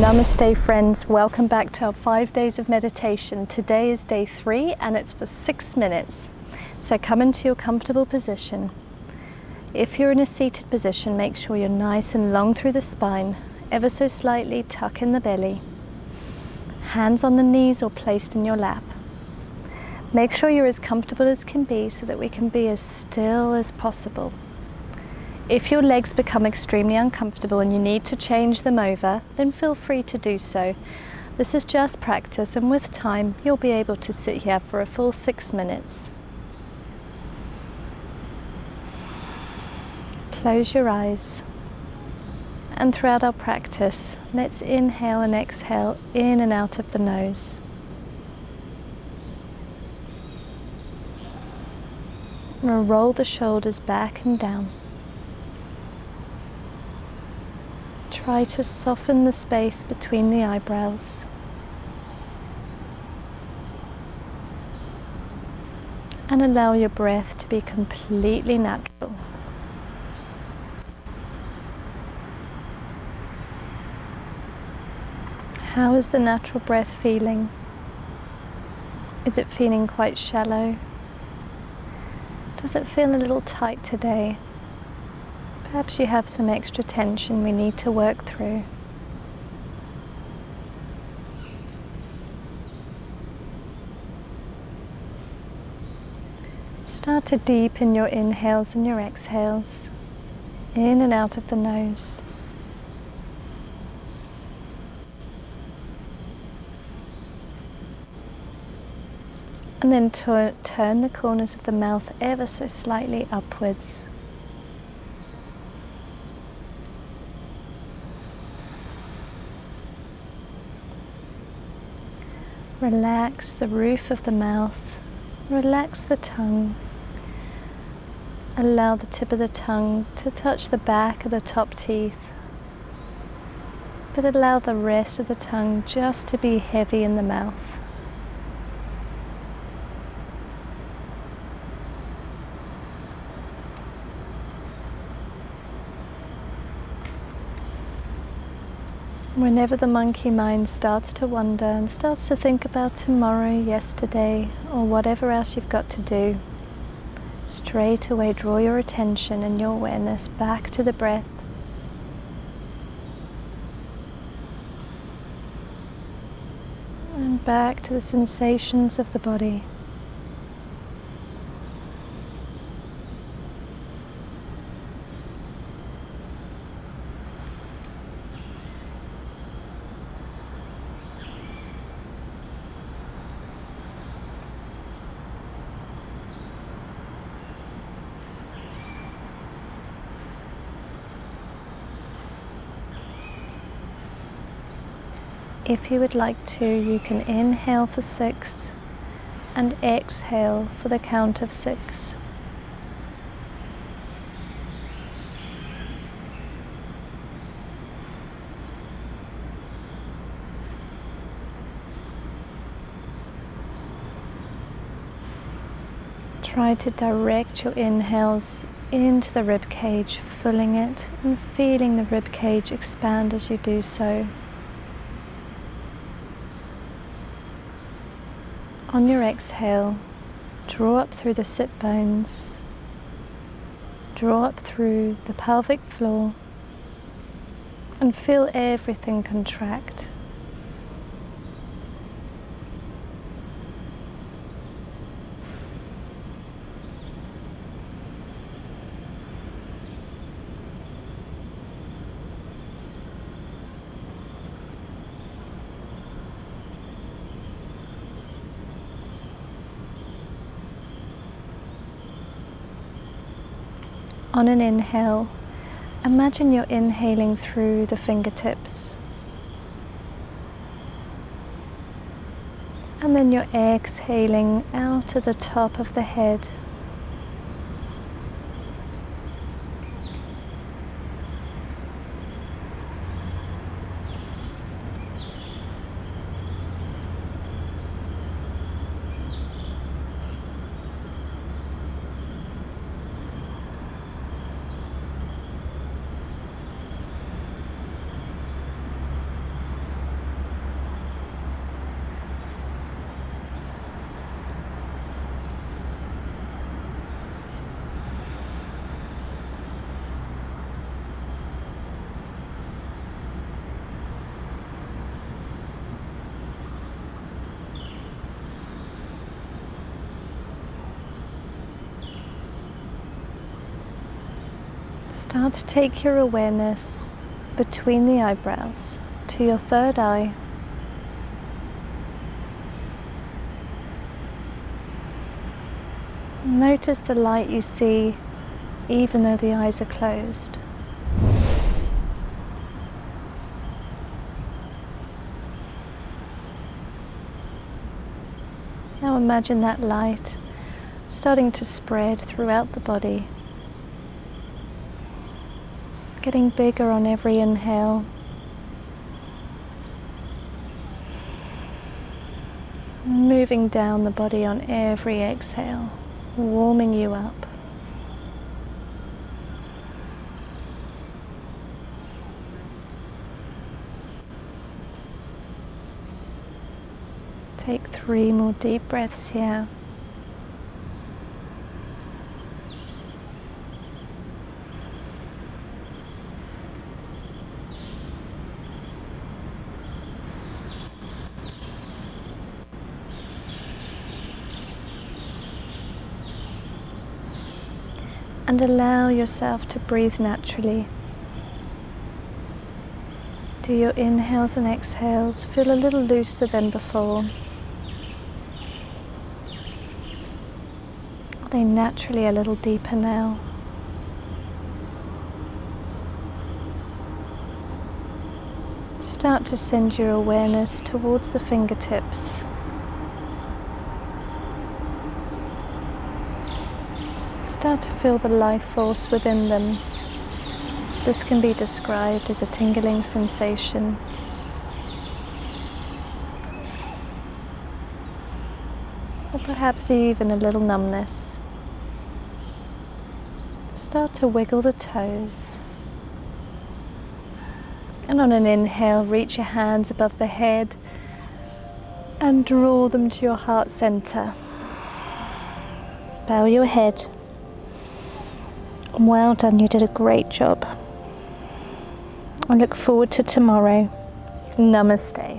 Namaste friends, welcome back to our 5 days of meditation. Today is day 3 and it's for 6 minutes. So come into your comfortable position. If you're in a seated position, make sure you're nice and long through the spine. Ever so slightly tuck in the belly. Hands on the knees or placed in your lap. Make sure you're as comfortable as can be so that we can be as still as possible. If your legs become extremely uncomfortable and you need to change them over, then feel free to do so. This is just practice, and with time you'll be able to sit here for a full 6 minutes. Close your eyes. And throughout our practice, let's inhale and exhale in and out of the nose. We'll roll the shoulders back and down. Try to soften the space between the eyebrows. And allow your breath to be completely natural. How is the natural breath feeling? Is it feeling quite shallow? Does it feel a little tight today? Perhaps you have some extra tension we need to work through. Start to deepen your inhales and your exhales, in and out of the nose. And then turn the corners of the mouth ever so slightly upwards. Relax the roof of the mouth, relax the tongue. Allow the tip of the tongue to touch the back of the top teeth, but allow the rest of the tongue just to be heavy in the mouth. Whenever the monkey mind starts to wander and starts to think about tomorrow, yesterday, or whatever else you've got to do, straight away draw your attention and your awareness back to the breath. And back to the sensations of the body. If you would like to, you can inhale for 6 and exhale for the count of 6. Try to direct your inhales into the rib cage, filling it and feeling the rib cage expand as you do so. On your exhale, draw up through the sit bones, draw up through the pelvic floor, and feel everything contract. On an inhale, imagine you're inhaling through the fingertips. And then you're exhaling out to the top of the head. Start to take your awareness between the eyebrows to your third eye. Notice the light you see even though the eyes are closed. Now imagine that light starting to spread throughout the body, getting bigger on every inhale, moving down the body on every exhale, warming you up. Take 3 more deep breaths here. And allow yourself to breathe naturally. Do your inhales and exhales feel a little looser than before? Are they naturally a little deeper now? Start to send your awareness towards the fingertips. Start to feel the life force within them. This can be described as a tingling sensation. Or perhaps even a little numbness. Start to wiggle the toes. And on an inhale, reach your hands above the head and draw them to your heart center. Bow your head. Well done, you did a great job. I look forward to tomorrow. Namaste.